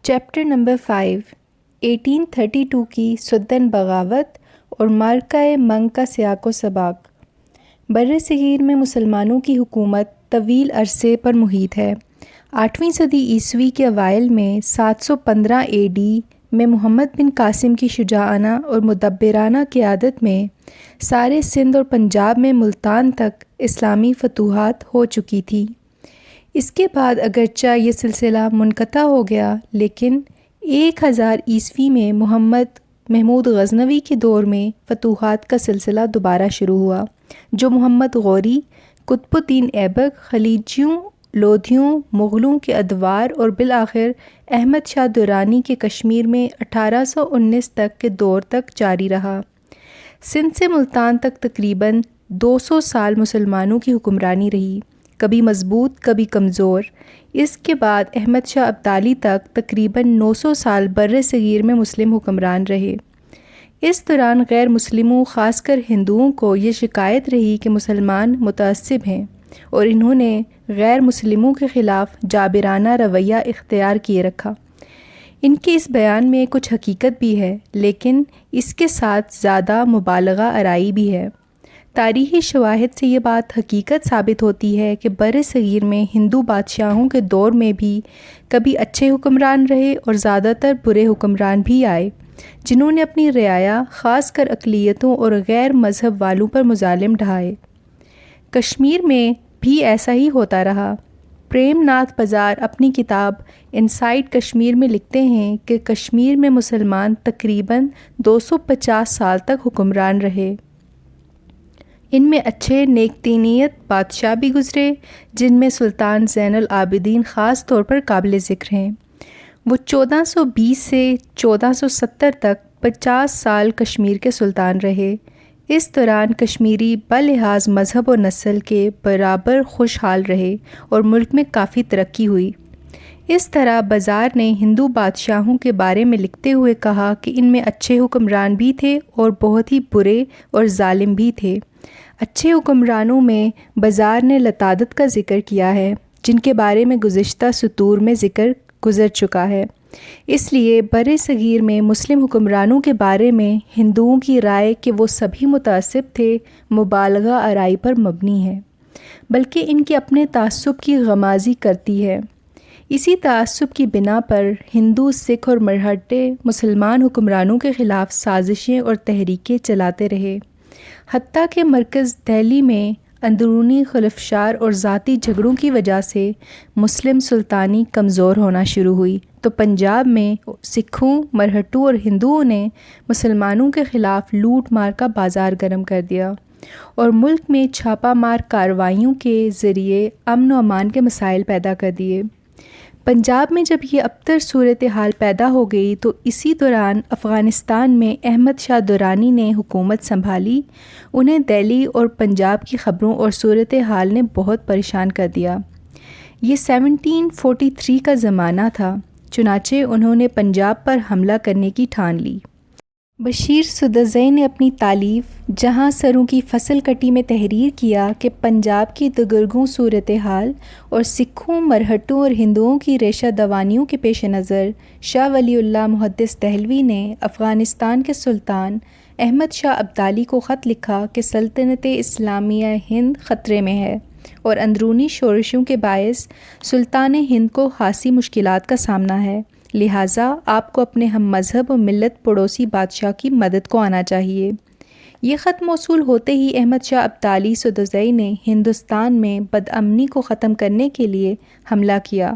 Chapter number 5 1832 کی سدن بغاوت اور معرکہ منگ کا سیاق و سباق۔ بر صغیر میں مسلمانوں کی حکومت طویل عرصے پر محیط ہے۔ 8ویں صدی عیسوی کے اوائل میں 715 AD میں محمد بن قاسم کی شجاعانہ اور مدبرانہ قیادت میں سارے سندھ اور پنجاب میں ملتان تک اسلامی فتوحات ہو چکی تھی۔ اس کے بعد اگرچہ یہ سلسلہ منقطع ہو گیا، لیکن 1000 عیسوی میں محمود غزنوی کے دور میں فتوحات کا سلسلہ دوبارہ شروع ہوا، جو محمد غوری، قطب الدین ایبک، خلجیوں، لودھیوں، مغلوں کے ادوار اور بالآخر احمد شاہ درانی کے کشمیر میں 1819 تک کے دور تک جاری رہا۔ سندھ سے ملتان تک تقریباً 200 سال مسلمانوں کی حکمرانی رہی، کبھی مضبوط کبھی کمزور۔ اس کے بعد احمد شاہ ابدالی تک تقریباً 900 سال بر صغیر میں مسلم حکمران رہے۔ اس دوران غیر مسلموں، خاص کر ہندوؤں کو یہ شکایت رہی کہ مسلمان متعصب ہیں اور انہوں نے غیر مسلموں کے خلاف جابرانہ رویہ اختیار کیے رکھا۔ ان کے اس بیان میں کچھ حقیقت بھی ہے، لیکن اس کے ساتھ زیادہ مبالغہ آرائی بھی ہے۔ تاریخی شواہد سے یہ بات حقیقت ثابت ہوتی ہے کہ بر صغیر میں ہندو بادشاہوں کے دور میں بھی کبھی اچھے حکمران رہے اور زیادہ تر برے حکمران بھی آئے، جنہوں نے اپنی رعایا خاص کر اقلیتوں اور غیر مذہب والوں پر مظالم ڈھائے۔ کشمیر میں بھی ایسا ہی ہوتا رہا۔ پریم ناتھ بزار اپنی کتاب انسائٹ کشمیر میں لکھتے ہیں کہ کشمیر میں مسلمان تقریباً 250 سال تک حکمران رہے۔ ان میں اچھے نیک دینیت بادشاہ بھی گزرے، جن میں سلطان زین العابدین خاص طور پر قابل ذکر ہیں۔ وہ 1420 سے 1470 تک 50 سال کشمیر کے سلطان رہے۔ اس دوران کشمیری بلحاظ مذہب و نسل کے برابر خوشحال رہے اور ملک میں کافی ترقی ہوئی۔ اس طرح بزار نے ہندو بادشاہوں کے بارے میں لکھتے ہوئے کہا کہ ان میں اچھے حکمران بھی تھے اور بہت ہی برے اور ظالم بھی تھے۔ اچھے حکمرانوں میں بزار نے لتادت کا ذکر کیا ہے، جن کے بارے میں گزشتہ سطور میں ذکر گزر چکا ہے۔ اس لیے بر صغیر میں مسلم حکمرانوں کے بارے میں ہندوؤں کی رائے کہ وہ سبھی متعصب تھے مبالغہ آرائی پر مبنی ہے، بلکہ ان کے اپنے تعصب کی غمازی کرتی ہے۔ اسی تعصب کی بنا پر ہندو، سکھ اور مرہٹے مسلمان حکمرانوں کے خلاف سازشیں اور تحریکیں چلاتے رہے، حتیٰ کہ مرکز دہلی میں اندرونی خلفشار اور ذاتی جھگڑوں کی وجہ سے مسلم سلطانی کمزور ہونا شروع ہوئی، تو پنجاب میں سکھوں، مرہٹوں اور ہندوؤں نے مسلمانوں کے خلاف لوٹ مار کا بازار گرم کر دیا اور ملک میں چھاپہ مار کارروائیوں کے ذریعے امن و امان کے مسائل پیدا کر دیے۔ پنجاب میں جب یہ ابتر صورتحال پیدا ہو گئی تو اسی دوران افغانستان میں احمد شاہ درانی نے حکومت سنبھالی۔ انہیں دہلی اور پنجاب کی خبروں اور صورتحال نے بہت پریشان کر دیا۔ یہ 1743 کا زمانہ تھا، چنانچہ انہوں نے پنجاب پر حملہ کرنے کی ٹھان لی۔ بشیر سدوزئی نے اپنی تالیف جہاں سروں کی فصل کٹی میں تحریر کیا کہ پنجاب کی دگرگوں صورتحال اور سکھوں، مرہٹوں اور ہندوؤں کی ریشہ دوانیوں کے پیش نظر شاہ ولی اللہ محدث دہلوی نے افغانستان کے سلطان احمد شاہ ابدالی کو خط لکھا کہ سلطنت اسلامیہ ہند خطرے میں ہے اور اندرونی شورشوں کے باعث سلطان ہند کو خاصی مشکلات کا سامنا ہے، لہٰذا آپ کو اپنے ہم مذہب و ملت پڑوسی بادشاہ کی مدد کو آنا چاہیے۔ یہ خط موصول ہوتے ہی احمد شاہ ابدالی سدوزئی نے ہندوستان میں بدامنی کو ختم کرنے کے لیے حملہ کیا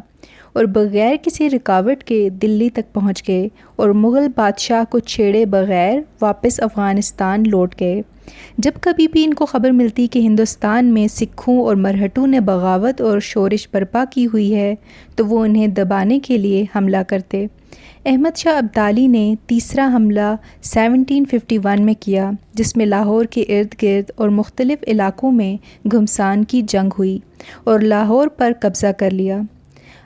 اور بغیر کسی رکاوٹ کے دلی تک پہنچ گئے اور مغل بادشاہ کو چھیڑے بغیر واپس افغانستان لوٹ گئے۔ جب کبھی بھی ان کو خبر ملتی کہ ہندوستان میں سکھوں اور مرہٹوں نے بغاوت اور شورش برپا کی ہوئی ہے تو وہ انہیں دبانے کے لیے حملہ کرتے۔ احمد شاہ ابدالی نے تیسرا حملہ 1751 میں کیا، جس میں لاہور کے ارد گرد اور مختلف علاقوں میں گھمسان کی جنگ ہوئی اور لاہور پر قبضہ کر لیا۔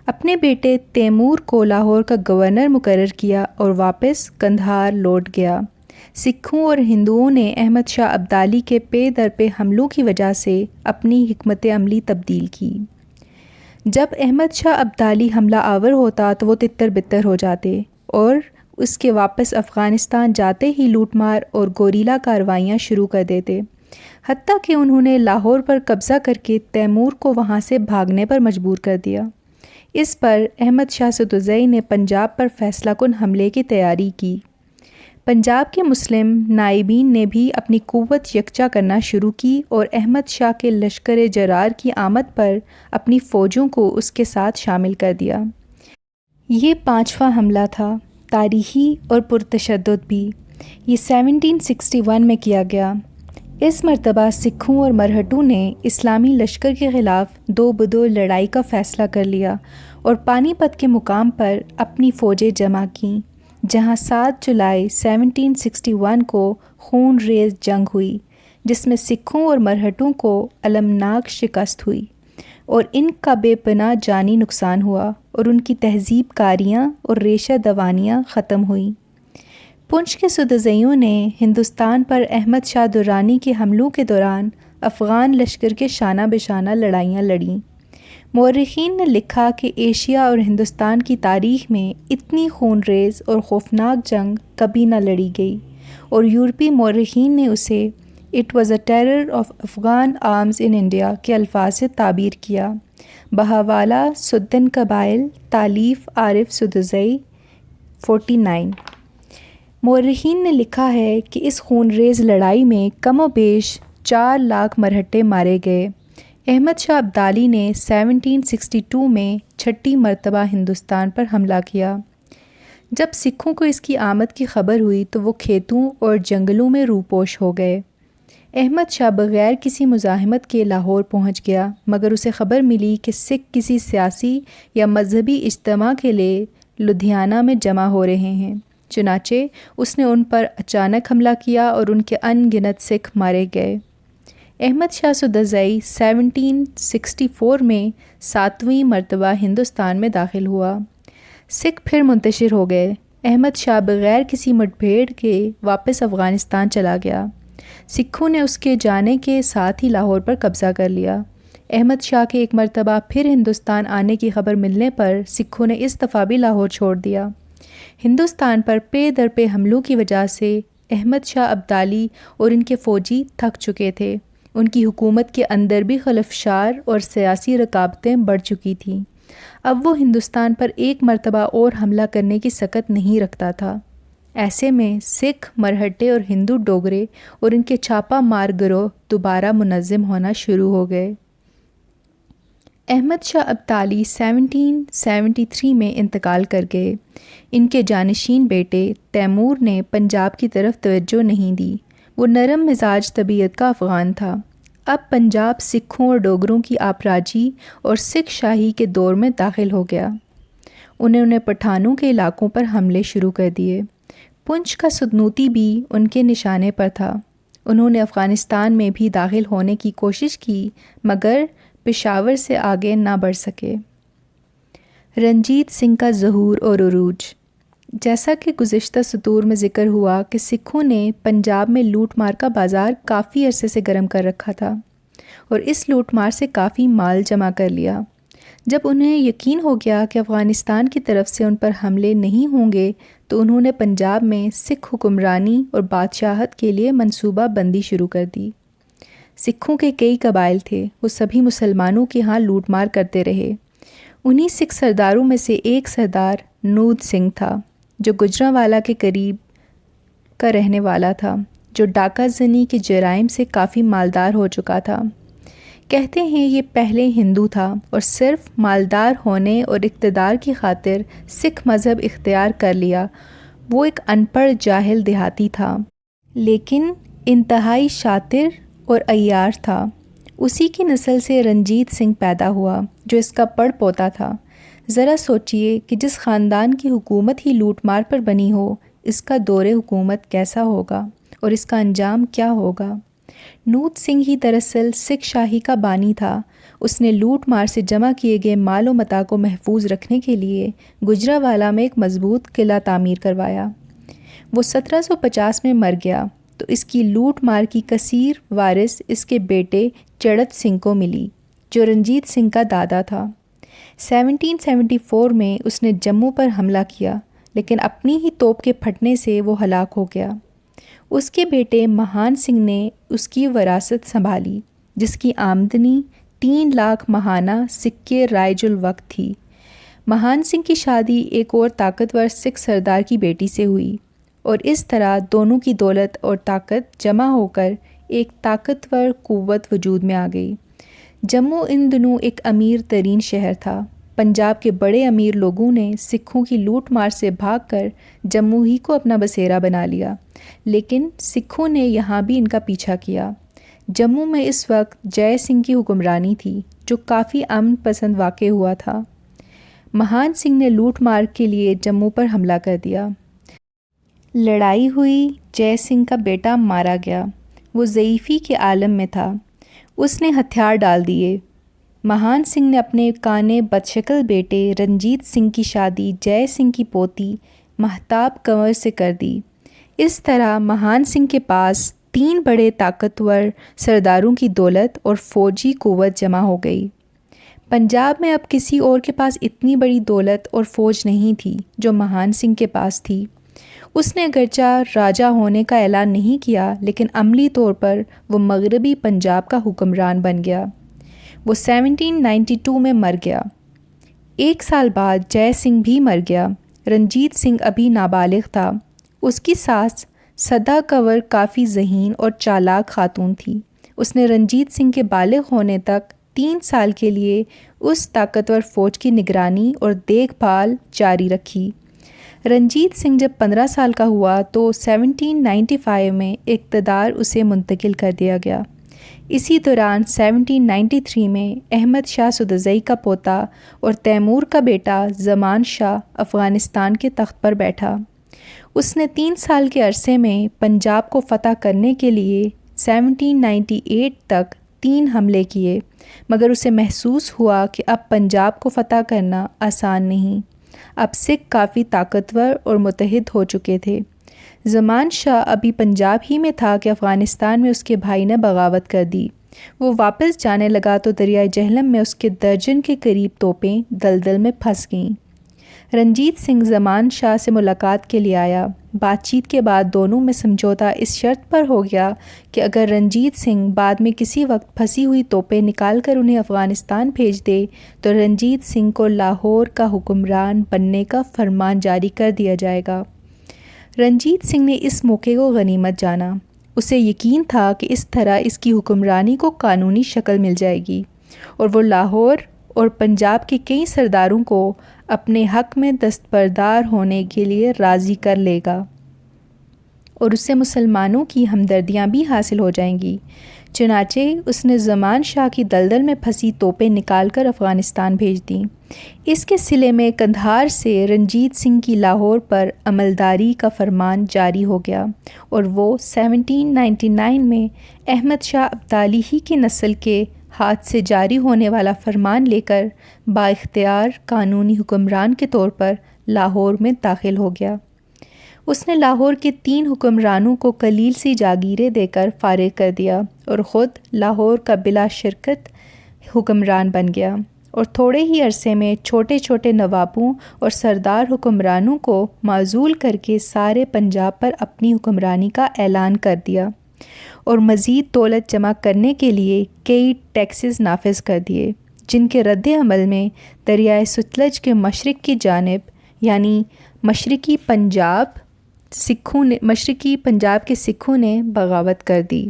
اپنے بیٹے تیمور کو لاہور کا گورنر مقرر کیا اور واپس قندھار لوٹ گیا۔ سکھوں اور ہندوؤں نے احمد شاہ ابدالی کے پے در پے حملوں کی وجہ سے اپنی حکمت عملی تبدیل کی۔ جب احمد شاہ ابدالی حملہ آور ہوتا تو وہ تتر بتر ہو جاتے اور اس کے واپس افغانستان جاتے ہی لوٹ مار اور گوریلا کارروائیاں شروع کر دیتے، حتیٰ کہ انہوں نے لاہور پر قبضہ کر کے تیمور کو وہاں سے بھاگنے پر مجبور کر دیا۔ اس پر احمد شاہ سدوزئی نے پنجاب پر فیصلہ کن حملے کی تیاری کی۔ پنجاب کے مسلم نائبین نے بھی اپنی قوت یکجا کرنا شروع کی اور احمد شاہ کے لشکر جرار کی آمد پر اپنی فوجوں کو اس کے ساتھ شامل کر دیا۔ یہ 5واں حملہ تھا، تاریخی اور پرتشدد بھی۔ یہ 1761 میں کیا گیا۔ اس مرتبہ سکھوں اور مرہٹوں نے اسلامی لشکر کے خلاف دو بدو لڑائی کا فیصلہ کر لیا اور پانی پت کے مقام پر اپنی فوجیں جمع کیں، جہاں 7 جولائی 1761 کو خون ریز جنگ ہوئی، جس میں سکھوں اور مرہٹوں کو المناک شکست ہوئی اور ان کا بے پناہ جانی نقصان ہوا اور ان کی تہذیب کاریاں اور ریشہ دوانیاں ختم ہوئیں۔ پنچ کے سدوزیوں نے ہندوستان پر احمد شاہ درانی کے حملوں کے دوران افغان لشکر کے شانہ بشانہ لڑائیاں لڑیں۔ مورخین نے لکھا کہ ایشیا اور ہندوستان کی تاریخ میں اتنی خون ریز اور خوفناک جنگ کبھی نہ لڑی گئی، اور یورپی مورخین نے اسے "it was a terror of Afghan arms in India" کے الفاظ سے تعبیر کیا۔ بہاوالہ سدن قبائل، تالیف عارف سدوزئی، 49۔ مورخین نے لکھا ہے کہ اس خون ریز لڑائی میں کم و بیش 4 لاکھ مرہٹے مارے گئے۔ احمد شاہ ابدالی نے 1762 میں 6 مرتبہ ہندوستان پر حملہ کیا۔ جب سکھوں کو اس کی آمد کی خبر ہوئی تو وہ کھیتوں اور جنگلوں میں روپوش ہو گئے۔ احمد شاہ بغیر کسی مزاحمت کے لاہور پہنچ گیا، مگر اسے خبر ملی کہ سکھ کسی سیاسی یا مذہبی اجتماع کے لیے لدھیانہ میں جمع ہو رہے ہیں، چنانچہ اس نے ان پر اچانک حملہ کیا اور ان کے ان گنت سکھ مارے گئے۔ احمد شاہ سدوزئی 1764 میں 7ویں مرتبہ ہندوستان میں داخل ہوا۔ سکھ پھر منتشر ہو گئے۔ احمد شاہ بغیر کسی مٹ بھیڑ کے واپس افغانستان چلا گیا۔ سکھوں نے اس کے جانے کے ساتھ ہی لاہور پر قبضہ کر لیا۔ احمد شاہ کے ایک مرتبہ پھر ہندوستان آنے کی خبر ملنے پر سکھوں نے اس دفعہ بھی لاہور چھوڑ دیا۔ ہندوستان پر پے در پے حملوں کی وجہ سے احمد شاہ ابدالی اور ان کے فوجی تھک چکے تھے۔ ان کی حکومت کے اندر بھی خلفشار اور سیاسی رکاوٹیں بڑھ چکی تھیں۔ اب وہ ہندوستان پر ایک مرتبہ اور حملہ کرنے کی سکت نہیں رکھتا تھا۔ ایسے میں سکھ، مرہٹے اور ہندو ڈوگرے اور ان کے چھاپا مار گروہ دوبارہ منظم ہونا شروع ہو گئے۔ احمد شاہ ابدالی 1773 میں انتقال کر گئے۔ ان کے جانشین بیٹے تیمور نے پنجاب کی طرف توجہ نہیں دی۔ وہ نرم مزاج طبیعت کا افغان تھا۔ اب پنجاب سکھوں اور ڈوگروں کی آپراجی اور سکھ شاہی کے دور میں داخل ہو گیا۔ انہوں نے پٹھانوں کے علاقوں پر حملے شروع کر دیے۔ پنچ کا سدنوتی بھی ان کے نشانے پر تھا۔ انہوں نے افغانستان میں بھی داخل ہونے کی کوشش کی، مگر پشاور سے آگے نہ بڑھ سکے۔ رنجیت سنگھ کا ظہور اور عروج۔ جیسا کہ گزشتہ سطور میں ذکر ہوا کہ سکھوں نے پنجاب میں لوٹ مار کا بازار کافی عرصے سے گرم کر رکھا تھا اور اس لوٹ مار سے کافی مال جمع کر لیا۔ جب انہیں یقین ہو گیا کہ افغانستان کی طرف سے ان پر حملے نہیں ہوں گے تو انہوں نے پنجاب میں سکھ حکمرانی اور بادشاہت کے لیے منصوبہ بندی شروع کر دی۔ سکھوں کے کئی قبائل تھے، وہ سبھی مسلمانوں کے ہاں لوٹ مار کرتے رہے۔ انہی سکھ سرداروں میں سے ایک سردار نود سنگھ تھا، جو گجرانوالہ کے قریب کا رہنے والا تھا، جو ڈاکہ زنی کے جرائم سے کافی مالدار ہو چکا تھا۔ کہتے ہیں یہ پہلے ہندو تھا اور صرف مالدار ہونے اور اقتدار کی خاطر سکھ مذہب اختیار کر لیا۔ وہ ایک ان پڑھ جاہل دیہاتی تھا، لیکن انتہائی شاطر اور عیار تھا۔ اسی کی نسل سے رنجیت سنگھ پیدا ہوا، جو اس کا پڑ پوتا تھا۔ ذرا سوچئے کہ جس خاندان کی حکومت ہی لوٹ مار پر بنی ہو، اس کا دور حکومت کیسا ہوگا اور اس کا انجام کیا ہوگا۔ نود سنگھ ہی دراصل سکھ شاہی کا بانی تھا۔ اس نے لوٹ مار سے جمع کیے گئے مال و متاع کو محفوظ رکھنے کے لیے گجرانوالہ میں ایک مضبوط قلعہ تعمیر کروایا۔ وہ 1750 میں مر گیا تو اس کی لوٹ مار کی کثیر وارث اس کے بیٹے چڑت سنگھ کو ملی، جو رنجیت سنگھ کا دادا تھا۔ 1774 میں اس نے جموں پر حملہ کیا، لیکن اپنی ہی توپ کے پھٹنے سے وہ ہلاک ہو گیا۔ اس کے بیٹے مہان سنگھ نے اس کی وراثت سنبھالی، جس کی آمدنی 3 لاکھ ماہانہ سکے رائج الوقت تھی۔ مہان سنگھ کی شادی ایک اور طاقتور سکھ سردار کی بیٹی سے ہوئی، اور اس طرح دونوں کی دولت اور طاقت جمع ہو کر ایک طاقتور قوت وجود میں آ گئی۔ جموں ان دنوں ایک امیر ترین شہر تھا۔ پنجاب کے بڑے امیر لوگوں نے سکھوں کی لوٹ مار سے بھاگ کر جموں ہی کو اپنا بسیرا بنا لیا، لیکن سکھوں نے یہاں بھی ان کا پیچھا کیا۔ جموں میں اس وقت جے سنگھ کی حکمرانی تھی، جو کافی امن پسند واقع ہوا تھا۔ مہان سنگھ نے لوٹ مار کے لیے جموں پر حملہ کر دیا۔ لڑائی ہوئی، جے سنگھ کا بیٹا مارا گیا۔ وہ ضعیفی کے عالم میں تھا، اس نے ہتھیار ڈال دیے۔ مہان سنگھ نے اپنے کانے بدشکل بیٹے رنجیت سنگھ کی شادی جے سنگھ کی پوتی مہتاب کنور سے کر دی۔ اس طرح مہان سنگھ کے پاس 3 بڑے طاقتور سرداروں کی دولت اور فوجی قوت جمع ہو گئی۔ پنجاب میں اب کسی اور کے پاس اتنی بڑی دولت اور فوج نہیں تھی جو مہان سنگھ کے پاس تھی۔ اس نے اگرچہ راجہ ہونے کا اعلان نہیں کیا، لیکن عملی طور پر وہ مغربی پنجاب کا حکمران بن گیا۔ وہ 1792 میں مر گیا۔ 1 سال بعد جے سنگھ بھی مر گیا۔ رنجیت سنگھ ابھی نابالغ تھا۔ اس کی ساس سدا کنور کافی ذہین اور چالاک خاتون تھی۔ اس نے رنجیت سنگھ کے بالغ ہونے تک 3 سال کے لیے اس طاقتور فوج کی نگرانی اور دیکھ بھال جاری رکھی۔ رنجیت سنگھ جب 15 سال کا ہوا تو 1795 میں اقتدار اسے منتقل کر دیا گیا۔ اسی دوران 1793 میں احمد شاہ سدوزئی کا پوتا اور تیمور کا بیٹا زمان شاہ افغانستان کے تخت پر بیٹھا۔ اس نے 3 سال کے عرصے میں پنجاب کو فتح کرنے کے لیے 1798 تک 3 حملے کیے، مگر اسے محسوس ہوا کہ اب پنجاب کو فتح کرنا آسان نہیں۔ اب سکھ کافی طاقتور اور متحد ہو چکے تھے۔ زمان شاہ ابھی پنجاب ہی میں تھا کہ افغانستان میں اس کے بھائی نے بغاوت کر دی۔ وہ واپس جانے لگا تو دریائے جہلم میں اس کے درجن کے قریب توپیں دلدل میں پھنس گئیں۔ رنجیت سنگھ زمان شاہ سے ملاقات کے لیے آیا۔ بات چیت کے بعد دونوں میں سمجھوتہ اس شرط پر ہو گیا کہ اگر رنجیت سنگھ بعد میں کسی وقت پھنسی ہوئی توپیں نکال کر انہیں افغانستان بھیج دے تو رنجیت سنگھ کو لاہور کا حکمران بننے کا فرمان جاری کر دیا جائے گا۔ رنجیت سنگھ نے اس موقع کو غنیمت جانا۔ اسے یقین تھا کہ اس طرح اس کی حکمرانی کو قانونی شکل مل جائے گی اور وہ لاہور اور پنجاب کے کئی سرداروں کو اپنے حق میں دستبردار ہونے کے لیے راضی کر لے گا، اور اس سے مسلمانوں کی ہمدردیاں بھی حاصل ہو جائیں گی۔ چنانچہ اس نے زمان شاہ کی دلدل میں پھنسی توپیں نکال کر افغانستان بھیج دیں۔ اس کے صلے میں قندھار سے رنجیت سنگھ کی لاہور پر عملداری کا فرمان جاری ہو گیا، اور وہ 1799 میں احمد شاہ ابدالی ہی کی نسل کے ہاتھ سے جاری ہونے والا فرمان لے کر بااختیار قانونی حکمران کے طور پر لاہور میں داخل ہو گیا۔ اس نے لاہور کے 3 حکمرانوں کو قلیل سی جاگیریں دے کر فارغ کر دیا اور خود لاہور کا بلا شرکت حکمران بن گیا، اور تھوڑے ہی عرصے میں چھوٹے چھوٹے نوابوں اور سردار حکمرانوں کو معزول کر کے سارے پنجاب پر اپنی حکمرانی کا اعلان کر دیا، اور مزید دولت جمع کرنے کے لیے کئی ٹیکسز نافذ کر دیے، جن کے رد عمل میں دریائے ستلج کے مشرق کی جانب یعنی مشرقی پنجاب کے سکھوں نے بغاوت کر دی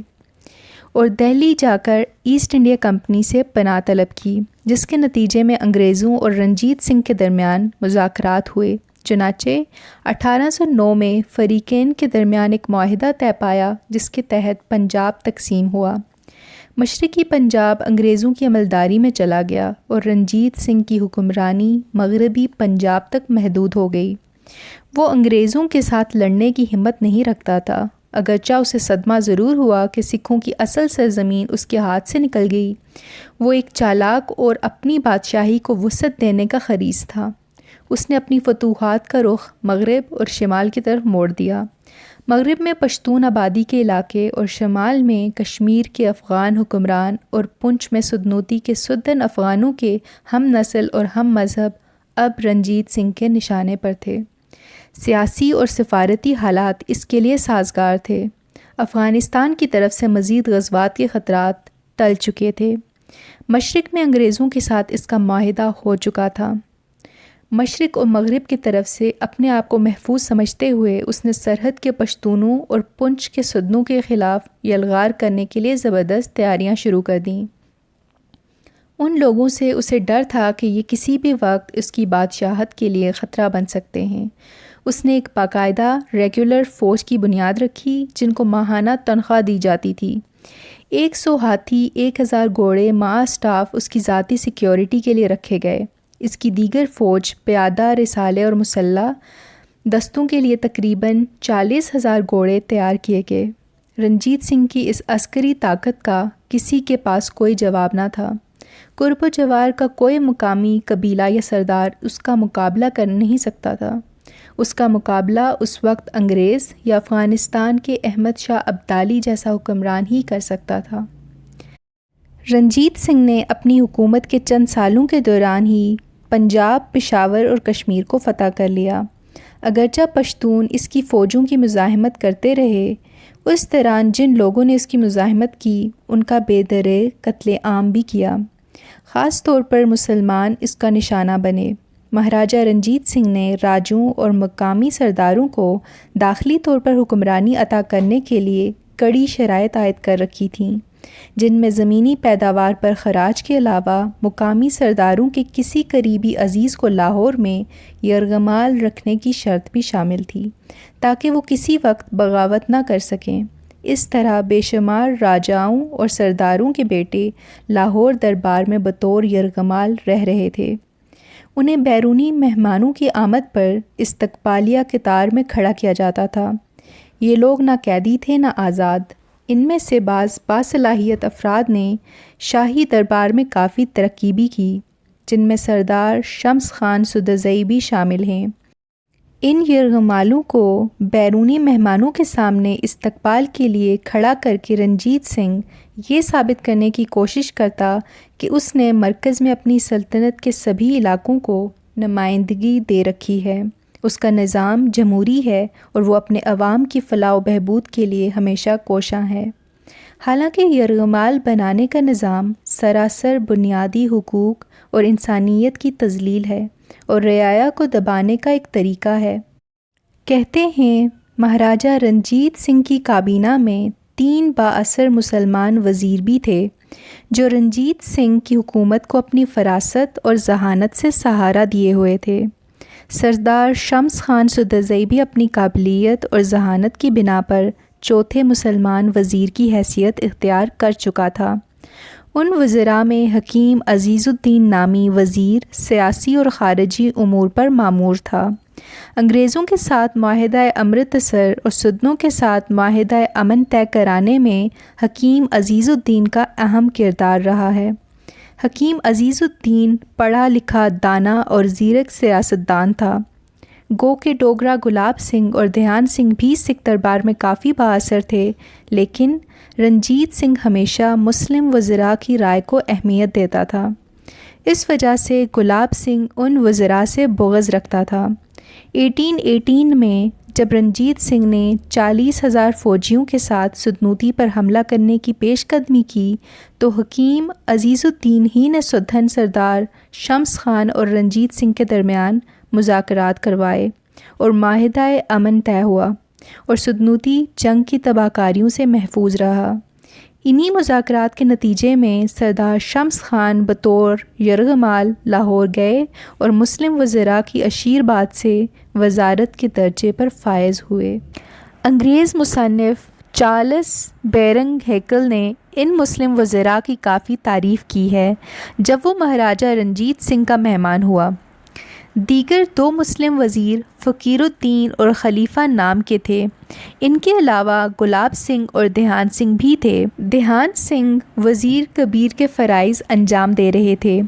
اور دہلی جا کر ایسٹ انڈیا کمپنی سے پناہ طلب کی، جس کے نتیجے میں انگریزوں اور رنجیت سنگھ کے درمیان مذاکرات ہوئے۔ چنانچہ 1809 میں فریقین کے درمیان ایک معاہدہ طے پایا، جس کے تحت پنجاب تقسیم ہوا۔ مشرقی پنجاب انگریزوں کی عملداری میں چلا گیا اور رنجیت سنگھ کی حکمرانی مغربی پنجاب تک محدود ہو گئی۔ وہ انگریزوں کے ساتھ لڑنے کی ہمت نہیں رکھتا تھا، اگرچہ اسے صدمہ ضرور ہوا کہ سکھوں کی اصل سرزمین اس کے ہاتھ سے نکل گئی۔ وہ ایک چالاک اور اپنی بادشاہی کو وسعت دینے کا حریص تھا۔ اس نے اپنی فتوحات کا رخ مغرب اور شمال کی طرف موڑ دیا۔ مغرب میں پشتون آبادی کے علاقے اور شمال میں کشمیر کے افغان حکمران اور پنچ میں سدنوتی کے سدن افغانوں کے ہم نسل اور ہم مذہب اب رنجیت سنگھ کے نشانے پر تھے۔ سیاسی اور سفارتی حالات اس کے لیے سازگار تھے۔ افغانستان کی طرف سے مزید غزوات کے خطرات ٹل چکے تھے۔ مشرق میں انگریزوں کے ساتھ اس کا معاہدہ ہو چکا تھا۔ مشرق اور مغرب کی طرف سے اپنے آپ کو محفوظ سمجھتے ہوئے اس نے سرحد کے پشتونوں اور پنچ کے سدنوں کے خلاف یلغار کرنے کے لیے زبردست تیاریاں شروع کر دیں۔ ان لوگوں سے اسے ڈر تھا کہ یہ کسی بھی وقت اس کی بادشاہت کے لیے خطرہ بن سکتے ہیں۔ اس نے ایک باقاعدہ ریگولر فوج کی بنیاد رکھی جن کو ماہانہ تنخواہ دی جاتی تھی۔ 100 ہاتھی، 1000 گھوڑے، مع اسٹاف اس کی ذاتی سیکیورٹی کے لیے رکھے گئے۔ اس کی دیگر فوج، پیادہ، رسالے اور مسلح دستوں کے لیے تقریباً 40,000 گھوڑے تیار کیے گئے۔ رنجیت سنگھ کی اس عسکری طاقت کا کسی کے پاس کوئی جواب نہ تھا۔ قرب و جوار کا کوئی مقامی قبیلہ یا سردار اس کا مقابلہ کر نہیں سکتا تھا۔ اس کا مقابلہ اس وقت انگریز یا افغانستان کے احمد شاہ ابدالی جیسا حکمران ہی کر سکتا تھا۔ رنجیت سنگھ نے اپنی حکومت کے چند سالوں کے دوران ہی پنجاب، پشاور اور کشمیر کو فتح کر لیا۔ اگرچہ پشتون اس کی فوجوں کی مزاحمت کرتے رہے، اس دوران جن لوگوں نے اس کی مزاحمت کی ان کا بے دریغ قتل عام بھی کیا۔ خاص طور پر مسلمان اس کا نشانہ بنے۔ مہاراجہ رنجیت سنگھ نے راجوں اور مقامی سرداروں کو داخلی طور پر حکمرانی عطا کرنے کے لیے کڑی شرائط عائد کر رکھی تھیں، جن میں زمینی پیداوار پر خراج کے علاوہ مقامی سرداروں کے کسی قریبی عزیز کو لاہور میں یرغمال رکھنے کی شرط بھی شامل تھی تاکہ وہ کسی وقت بغاوت نہ کر سکیں۔ اس طرح بے شمار راجاؤں اور سرداروں کے بیٹے لاہور دربار میں بطور یرغمال رہ رہے تھے۔ انہیں بیرونی مہمانوں کی آمد پر استقبالیہ قطار میں کھڑا کیا جاتا تھا۔ یہ لوگ نہ قیدی تھے نہ آزاد۔ ان میں سے بعض باصلاحیت افراد نے شاہی دربار میں کافی ترقی بھی کی، جن میں سردار شمس خان سدوزئی بھی شامل ہیں۔ ان یرغمالوں کو بیرونی مہمانوں کے سامنے استقبال کے لیے کھڑا کر کے رنجیت سنگھ یہ ثابت کرنے کی کوشش کرتا کہ اس نے مرکز میں اپنی سلطنت کے سبھی علاقوں کو نمائندگی دے رکھی ہے، اس کا نظام جمہوری ہے اور وہ اپنے عوام کی فلاح و بہبود کے لیے ہمیشہ کوشاں ہے۔ حالانکہ یرغمال بنانے کا نظام سراسر بنیادی حقوق اور انسانیت کی تذلیل ہے اور رعایا کو دبانے کا ایک طریقہ ہے۔ کہتے ہیں مہاراجہ رنجیت سنگھ کی کابینہ میں 3 بااثر مسلمان وزیر بھی تھے جو رنجیت سنگھ کی حکومت کو اپنی فراست اور ذہانت سے سہارا دیے ہوئے تھے۔ سردار شمس خان سدوزئی بھی اپنی قابلیت اور ذہانت کی بنا پر چوتھے مسلمان وزیر کی حیثیت اختیار کر چکا تھا۔ ان وزراء میں حکیم عزیز الدین نامی وزیر سیاسی اور خارجی امور پر مامور تھا۔ انگریزوں کے ساتھ معاہدہ امرتسر اور سدنوں کے ساتھ معاہدہ امن طے کرانے میں حکیم عزیز الدین کا اہم کردار رہا ہے۔ حکیم عزیز الدین پڑھا لکھا، دانا اور زیرک سیاستدان تھا۔ گو کہ ڈوگرہ گلاب سنگھ اور دھیان سنگھ بھی سکھ دربار میں کافی بااثر تھے، لیکن رنجیت سنگھ ہمیشہ مسلم وزراء کی رائے کو اہمیت دیتا تھا۔ اس وجہ سے گلاب سنگھ ان وزراء سے بغض رکھتا تھا۔ 1818 میں جب رنجیت سنگھ نے 40,000 فوجیوں کے ساتھ سدنوتی پر حملہ کرنے کی پیش قدمی کی تو حکیم عزیز الدین ہی نے سدھن سردار شمس خان اور رنجیت سنگھ کے درمیان مذاکرات کروائے اور معاہدہ امن طے ہوا اور سدنوتی جنگ کی تباہ کاریوں سے محفوظ رہا۔ انہی مذاکرات کے نتیجے میں سردار شمس خان بطور یرغمال لاہور گئے اور مسلم وزراء کی اشیرباد سے وزارت کے درجے پر فائز ہوئے۔ انگریز مصنف چارلس بیرنگ ہیکل نے ان مسلم وزراء کی کافی تعریف کی ہے جب وہ مہاراجہ رنجیت سنگھ کا مہمان ہوا۔ دیگر 2 مسلم وزیر فقیر الدین اور خلیفہ نام کے تھے۔ ان کے علاوہ گلاب سنگھ اور دھیان سنگھ بھی تھے۔ دھیان سنگھ وزیر کبیر کے فرائض انجام دے رہے تھے۔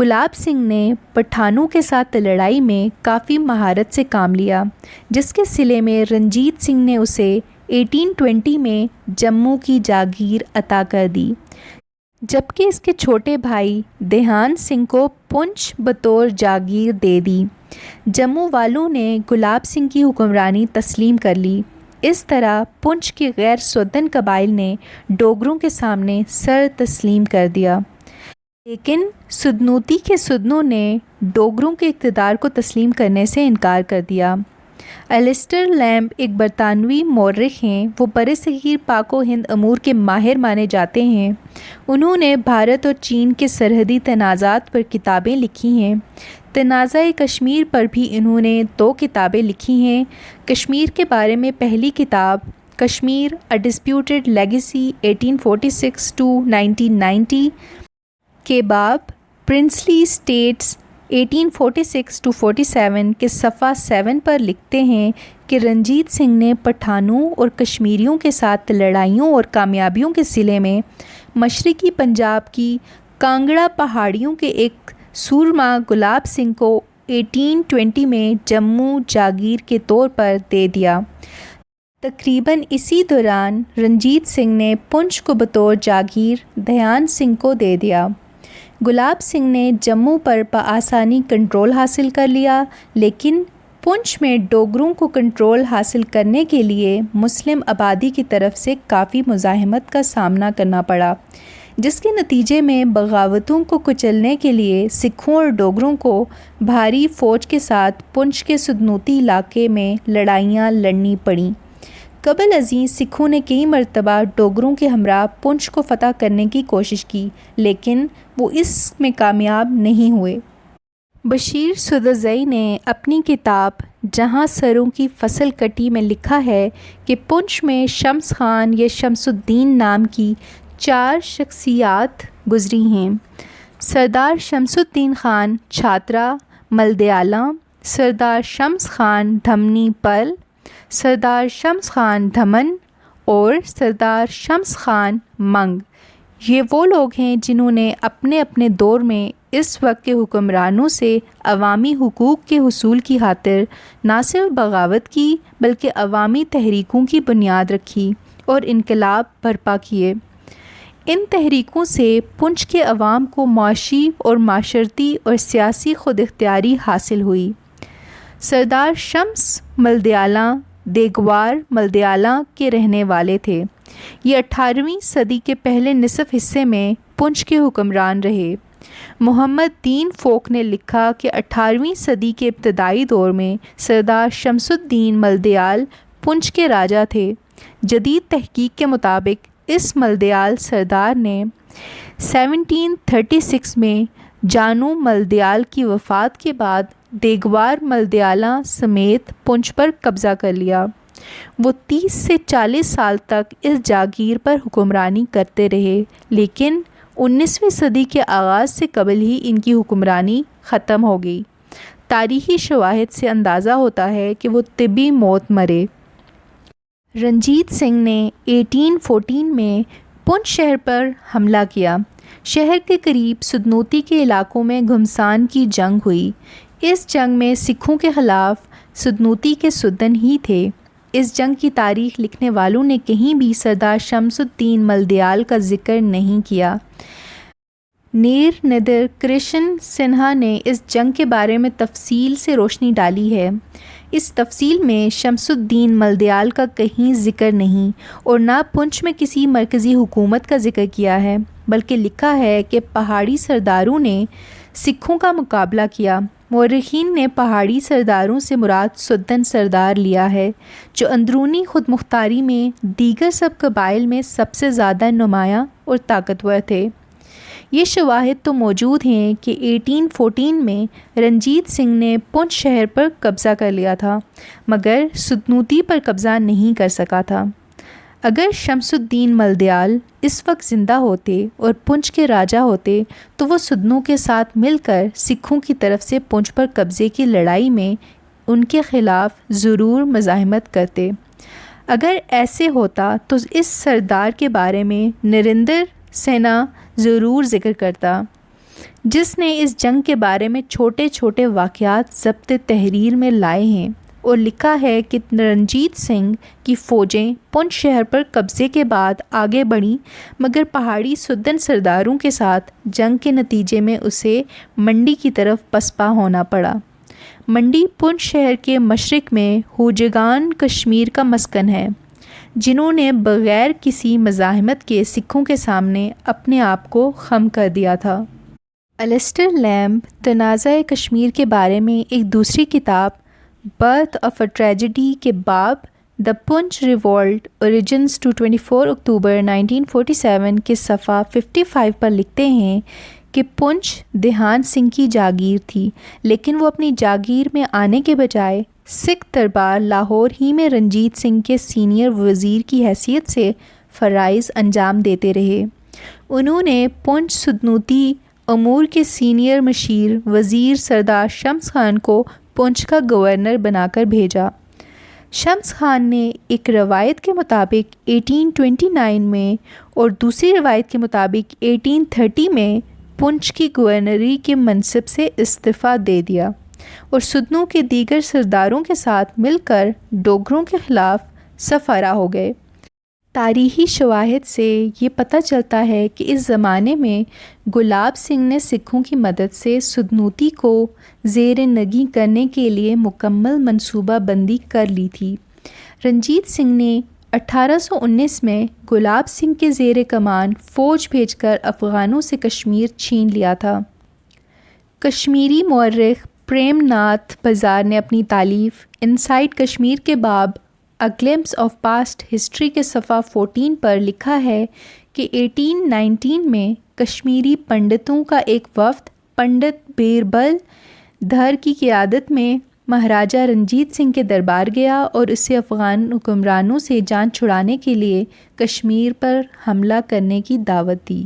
گلاب سنگھ نے پٹھانوں کے ساتھ لڑائی میں کافی مہارت سے کام لیا، جس کے صلے میں رنجیت سنگھ نے اسے 1820 میں جموں کی جاگیر عطا کر دی، جبکہ اس کے چھوٹے بھائی دھیان سنگھ کو پونچھ بطور جاگیر دے دی۔ جموں والوں نے گلاب سنگھ کی حکمرانی تسلیم کر لی۔ اس طرح پونچھ کے غیر سودن قبائل نے ڈوگروں کے سامنے سر تسلیم کر دیا، لیکن سدنوتی کے سدنوں نے ڈوگروں کے اقتدار کو تسلیم کرنے سے انکار کر دیا۔ الیسٹر لیمب ایک برطانوی مورخ ہیں۔ وہ برصغیر پاک و ہند امور کے ماہر مانے جاتے ہیں۔ انہوں نے بھارت اور چین کے سرحدی تنازعات پر کتابیں لکھی ہیں۔ تنازع کشمیر پر بھی انہوں نے 2 کتابیں لکھی ہیں۔ کشمیر کے بارے میں پہلی کتاب کشمیر اے ڈسپیوٹڈ لیگیسی 1846 to 1990 کے باب پرنسلی اسٹیٹس 1846 to 47 کے صفحہ 7 پر لکھتے ہیں کہ رنجیت سنگھ نے پٹھانوں اور کشمیریوں کے ساتھ لڑائیوں اور کامیابیوں کے صلے میں مشرقی پنجاب کی کانگڑا پہاڑیوں کے ایک سورما گلاب سنگھ کو 1820 میں جموں جاگیر کے طور پر دے دیا۔ تقریباً اسی دوران رنجیت سنگھ نے پونچھ کو بطور جاگیر دھیان سنگھ کو دے دیا۔ گلاب سنگھ نے جموں پر بآسانی کنٹرول حاصل کر لیا، لیکن پونچھ میں ڈوگروں کو کنٹرول حاصل کرنے کے لیے مسلم آبادی کی طرف سے کافی مزاحمت کا سامنا کرنا پڑا، جس کے نتیجے میں بغاوتوں کو کچلنے کے لیے سکھوں اور ڈوگروں کو بھاری فوج کے ساتھ پونچھ کے سدنوتی علاقے میں لڑائیاں لڑنی پڑیں۔ قبل ازیں سکھوں نے کئی مرتبہ ڈوگروں کے ہمراہ پونچھ کو فتح کرنے کی کوشش کی، لیکن وہ اس میں کامیاب نہیں ہوئے۔ بشیر سدرزئی نے اپنی کتاب جہاں سروں کی فصل کٹی میں لکھا ہے کہ پونچھ میں شمس خان یا شمس الدین نام کی 4 شخصیات گزری ہیں: سردار شمس الدین خان چھاترا ملدیالہ، سردار شمس خان دھمنی پل، سردار شمس خان دھمن اور سردار شمس خان منگ۔ یہ وہ لوگ ہیں جنہوں نے اپنے اپنے دور میں اس وقت کے حکمرانوں سے عوامی حقوق کے حصول کی خاطر نہ صرف بغاوت کی بلکہ عوامی تحریکوں کی بنیاد رکھی اور انقلاب برپا کیے۔ ان تحریکوں سے پونچھ کے عوام کو معاشی اور معاشرتی اور سیاسی خود اختیاری حاصل ہوئی۔ سردار شمس ملدیالہ دیگوار ملدیالہ کے رہنے والے تھے۔ یہ 18ویں صدی کے پہلے نصف حصے میں پونچھ کے حکمران رہے۔ محمد دین فوک نے لکھا کہ 18ویں صدی کے ابتدائی دور میں سردار شمس الدین ملدیال پونچھ کے راجا تھے۔ جدید تحقیق کے مطابق اس ملدیال سردار نے 1736 میں جانو ملدیال کی وفات کے بعد دیگوار ملدیالہ سمیت پونچھ پر قبضہ کر لیا۔ وہ 30 سے 40 سال تک اس جاگیر پر حکمرانی کرتے رہے، لیکن 19ویں صدی کے آغاز سے قبل ہی ان کی حکمرانی ختم ہو گئی۔ تاریخی شواہد سے اندازہ ہوتا ہے کہ وہ طبی موت مرے۔ رنجیت سنگھ نے 1814 میں پونچھ شہر پر حملہ کیا۔ شہر کے قریب سدنوتی کے علاقوں میں گھمسان کی جنگ ہوئی۔ اس جنگ میں سکھوں کے خلاف سدنوتی کے سدن ہی تھے۔ اس جنگ کی تاریخ لکھنے والوں نے کہیں بھی سردار شمس الدین ملدیال کا ذکر نہیں کیا۔ نیر ندر کرشن سنہا نے اس جنگ کے بارے میں تفصیل سے روشنی ڈالی ہے۔ اس تفصیل میں شمس الدین ملدیال کا کہیں ذکر نہیں اور نہ پونچھ میں کسی مرکزی حکومت کا ذکر کیا ہے، بلکہ لکھا ہے کہ پہاڑی سرداروں نے سکھوں کا مقابلہ کیا۔ مورخین نے پہاڑی سرداروں سے مراد سدن سردار لیا ہے، جو اندرونی خود مختاری میں دیگر سب قبائل میں سب سے زیادہ نمایاں اور طاقتور تھے۔ یہ شواہد تو موجود ہیں کہ 1814 میں رنجیت سنگھ نے پونچھ شہر پر قبضہ کر لیا تھا، مگر سدنوتی پر قبضہ نہیں کر سکا تھا۔ اگر شمس الدین ملدیال اس وقت زندہ ہوتے اور پونچھ کے راجا ہوتے تو وہ سدنوں کے ساتھ مل کر سکھوں کی طرف سے پونچھ پر قبضے کی لڑائی میں ان کے خلاف ضرور مزاحمت کرتے۔ اگر ایسے ہوتا تو اس سردار کے بارے میں نریندر سینا ضرور ذکر کرتا، جس نے اس جنگ کے بارے میں چھوٹے چھوٹے واقعات ضبط تحریر میں لائے ہیں اور لکھا ہے کہ رنجیت سنگھ کی فوجیں پونچھ شہر پر قبضے کے بعد آگے بڑھیں، مگر پہاڑی سدن سرداروں کے ساتھ جنگ کے نتیجے میں اسے منڈی کی طرف پسپا ہونا پڑا۔ منڈی پونچھ شہر کے مشرق میں ہوجگان کشمیر کا مسکن ہے، جنہوں نے بغیر کسی مزاحمت کے سکھوں کے سامنے اپنے آپ کو خم کر دیا تھا۔ الیسٹر لیمب تنازع کشمیر کے بارے میں ایک دوسری کتاب برتھ آف اے ٹریجڈی کے باب دا پونچھ ریوولٹ اوریجنز ٹو 24 اکتوبر 1947 کے صفحہ 55 پر لکھتے ہیں کہ پونچھ دھیان سنگھ کی جاگیر تھی، لیکن وہ اپنی جاگیر میں آنے کے بجائے سکھ دربار لاہور ہی میں رنجیت سنگھ کے سینئر وزیر کی حیثیت سے فرائض انجام دیتے رہے۔ انہوں نے پونچھ سدنوتی امور کے سینئر مشیر وزیر سردار شمس خان کو پونچھ کا گورنر بنا کر بھیجا۔ شمس خان نے ایک روایت کے مطابق 1829 میں اور دوسری روایت کے مطابق 1830 میں پونچھ کی گورنری کے منصب سے استعفیٰ دے دیا اور سدنوں کے دیگر سرداروں کے ساتھ مل کر ڈوگروں کے خلاف صف آرا ہو گئے۔ تاریخی شواہد سے یہ پتہ چلتا ہے کہ اس زمانے میں گلاب سنگھ نے سکھوں کی مدد سے سدنوتی کو زیر نگیں کرنے کے لیے مکمل منصوبہ بندی کر لی تھی۔ رنجیت سنگھ نے 1819 میں گلاب سنگھ کے زیر کمان فوج بھیج کر افغانوں سے کشمیر چھین لیا تھا۔ کشمیری مورخ پریم ناتھ بزار نے اپنی تالیف انسائڈ کشمیر کے باب اے گلمپس آف پاسٹ ہسٹری کے صفحہ 14 پر لکھا ہے کہ 1819 میں کشمیری پنڈتوں کا ایک وفد پنڈت بیربل دھر کی قیادت میں مہاراجہ رنجیت سنگھ کے دربار گیا اور اسے افغان حکمرانوں سے جان چھڑانے کے لیے کشمیر پر حملہ کرنے کی دعوت دی۔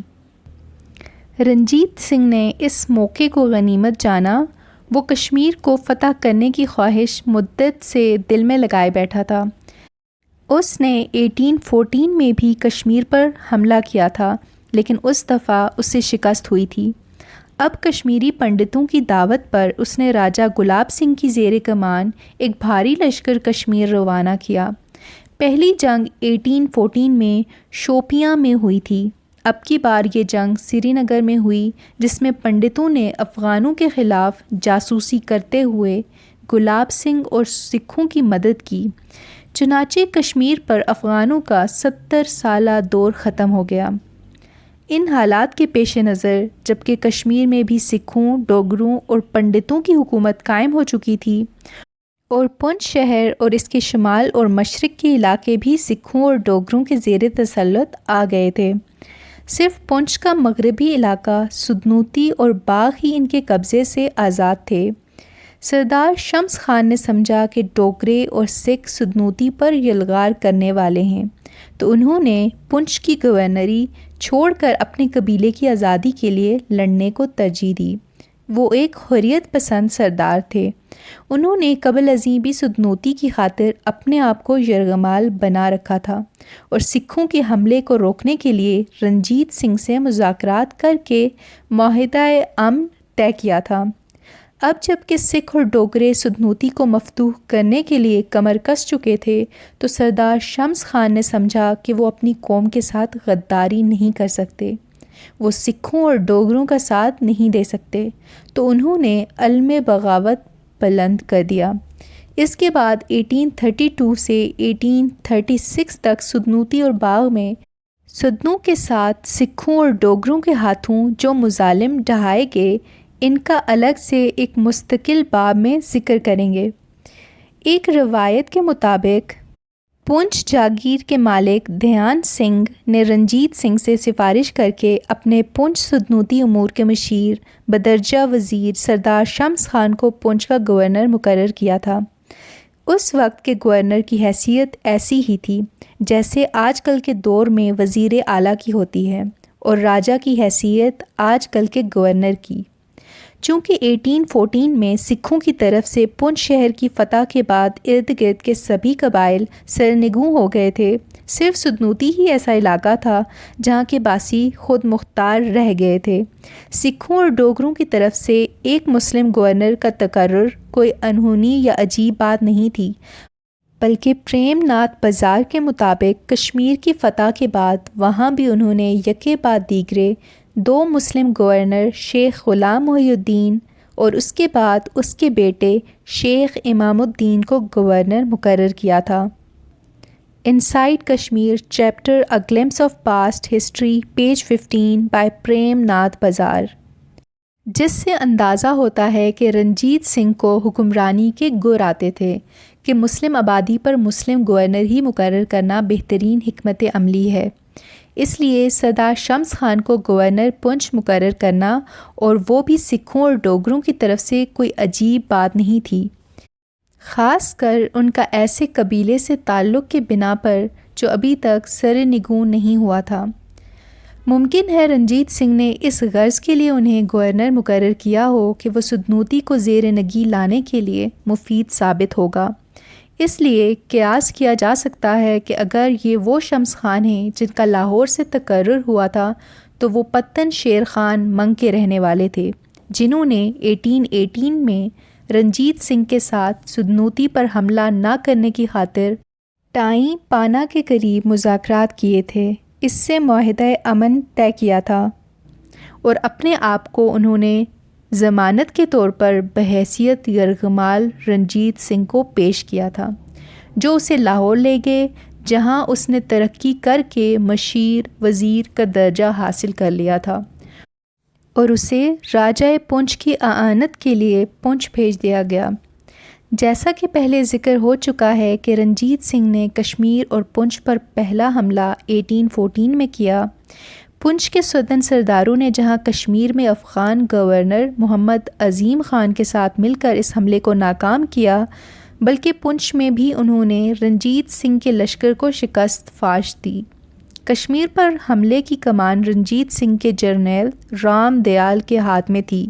رنجیت سنگھ نے اس موقع کو غنیمت جانا۔ وہ کشمیر کو فتح کرنے کی خواہش مدت سے دل میں لگائے بیٹھا تھا۔ اس نے 1814 میں بھی کشمیر پر حملہ کیا تھا، لیکن اس دفعہ اس سے شکست ہوئی تھی۔ اب کشمیری پنڈتوں کی دعوت پر اس نے راجہ گلاب سنگھ کی زیر کمان ایک بھاری لشکر کشمیر روانہ کیا۔ پہلی جنگ 1814 میں شوپیاں میں ہوئی تھی۔ اب کی بار یہ جنگ سری نگر میں ہوئی، جس میں پنڈتوں نے افغانوں کے خلاف جاسوسی کرتے ہوئے گلاب سنگھ اور سکھوں کی مدد کی۔ چنانچہ کشمیر پر افغانوں کا 70 سالہ دور ختم ہو گیا۔ ان حالات کے پیش نظر جبکہ کشمیر میں بھی سکھوں، ڈوگروں اور پنڈتوں کی حکومت قائم ہو چکی تھی اور پونچھ شہر اور اس کے شمال اور مشرق کے علاقے بھی سکھوں اور ڈوگروں کے زیر تسلط آ گئے تھے، صرف پونچھ کا مغربی علاقہ سدنوتی اور باغ ہی ان کے قبضے سے آزاد تھے۔ سردار شمس خان نے سمجھا کہ ڈوگرے اور سکھ سدنوتی پر یلغار کرنے والے ہیں، تو انہوں نے پونچھ کی گورنری چھوڑ کر اپنے قبیلے کی آزادی کے لیے لڑنے کو ترجیح دی۔ وہ ایک حریت پسند سردار تھے۔ انہوں نے قبل ازیں بھی سدنوتی کی خاطر اپنے آپ کو یرغمال بنا رکھا تھا اور سکھوں کے حملے کو روکنے کے لیے رنجیت سنگھ سے مذاکرات کر کے معاہدہ امن طے کیا تھا۔ اب جب کہ سکھ اور ڈوگرے سدنوتی کو مفتوح کرنے کے لیے کمر کس چکے تھے، تو سردار شمس خان نے سمجھا کہ وہ اپنی قوم کے ساتھ غداری نہیں کر سکتے، وہ سکھوں اور ڈوگروں کا ساتھ نہیں دے سکتے، تو انہوں نے علم بغاوت بلند کر دیا۔ اس کے بعد 1832 سے 1836 تک سدنوتی اور باغ میں سدنوں کے ساتھ سکھوں اور ڈوگروں کے ہاتھوں جو مظالم ڈھائے گئے، ان کا الگ سے ایک مستقل باب میں ذکر کریں گے۔ ایک روایت کے مطابق پونچھ جاگیر کے مالک دھیان سنگھ نے رنجیت سنگھ سے سفارش کر کے اپنے پونچھ سدنوتی امور کے مشیر بدرجہ وزیر سردار شمس خان کو پونچھ کا گورنر مقرر کیا تھا۔ اس وقت کے گورنر کی حیثیت ایسی ہی تھی جیسے آج کل کے دور میں وزیر اعلیٰ کی ہوتی ہے، اور راجا کی حیثیت آج کل کے گورنر کی۔ چونکہ 1814 میں سکھوں کی طرف سے پونچھ شہر کی فتح کے بعد ارد گرد کے سبھی قبائل سرنگوں ہو گئے تھے، صرف سدنوتی ہی ایسا علاقہ تھا جہاں کے باسی خود مختار رہ گئے تھے۔ سکھوں اور ڈوگروں کی طرف سے ایک مسلم گورنر کا تقرر کوئی انہونی یا عجیب بات نہیں تھی، بلکہ پریم ناتھ بزار کے مطابق کشمیر کی فتح کے بعد وہاں بھی انہوں نے یکے بعد دیگرے 2 مسلم گورنر شیخ غلام محی الدین اور اس کے بعد اس کے بیٹے شیخ امام الدین کو گورنر مقرر کیا تھا۔ Inside Kashmir chapter A glimpse of past history page 15 by Prem Nath Bazaz, جس سے اندازہ ہوتا ہے کہ رنجیت سنگھ کو حکمرانی کے گر آتے تھے کہ مسلم آبادی پر مسلم گورنر ہی مقرر کرنا بہترین حکمت عملی ہے، اس لیے سردار شمس خان کو گورنر پونچھ مقرر کرنا، اور وہ بھی سکھوں اور ڈوگروں کی طرف سے، کوئی عجیب بات نہیں تھی، خاص کر ان کا ایسے قبیلے سے تعلق کے بنا پر جو ابھی تک سرنگوں نہیں ہوا تھا۔ ممکن ہے رنجیت سنگھ نے اس غرض کے لیے انہیں گورنر مقرر کیا ہو کہ وہ سدنوتی کو زیر نگی لانے کے لیے مفید ثابت ہوگا۔ اس لیے قیاس کیا جا سکتا ہے کہ اگر یہ وہ شمس خان ہیں جن کا لاہور سے تقرر ہوا تھا تو وہ پتن شیر خان منگ کے رہنے والے تھے، جنہوں نے 1818 میں رنجیت سنگھ کے ساتھ سدنوتی پر حملہ نہ کرنے کی خاطر ٹائیں پانا کے قریب مذاکرات کیے تھے، اس سے معاہدہ امن طے کیا تھا، اور اپنے آپ کو انہوں نے ضمانت کے طور پر بحیثیت یرغمال رنجیت سنگھ کو پیش کیا تھا، جو اسے لاہور لے گئے، جہاں اس نے ترقی کر کے مشیر وزیر کا درجہ حاصل کر لیا تھا، اور اسے راجہ پونچھ کی اعانت کے لیے پونچھ بھیج دیا گیا۔ جیسا کہ پہلے ذکر ہو چکا ہے کہ رنجیت سنگھ نے کشمیر اور پونچھ پر پہلا حملہ 1814 میں کیا۔ پونچھ کے سدن سرداروں نے جہاں کشمیر میں افغان گورنر محمد عظیم خان کے ساتھ مل کر اس حملے کو ناکام کیا، بلکہ پونچھ میں بھی انہوں نے رنجیت سنگھ کے لشکر کو شکست فاش دی۔ کشمیر پر حملے کی کمان رنجیت سنگھ کے جرنیل رام دیال کے ہاتھ میں تھی،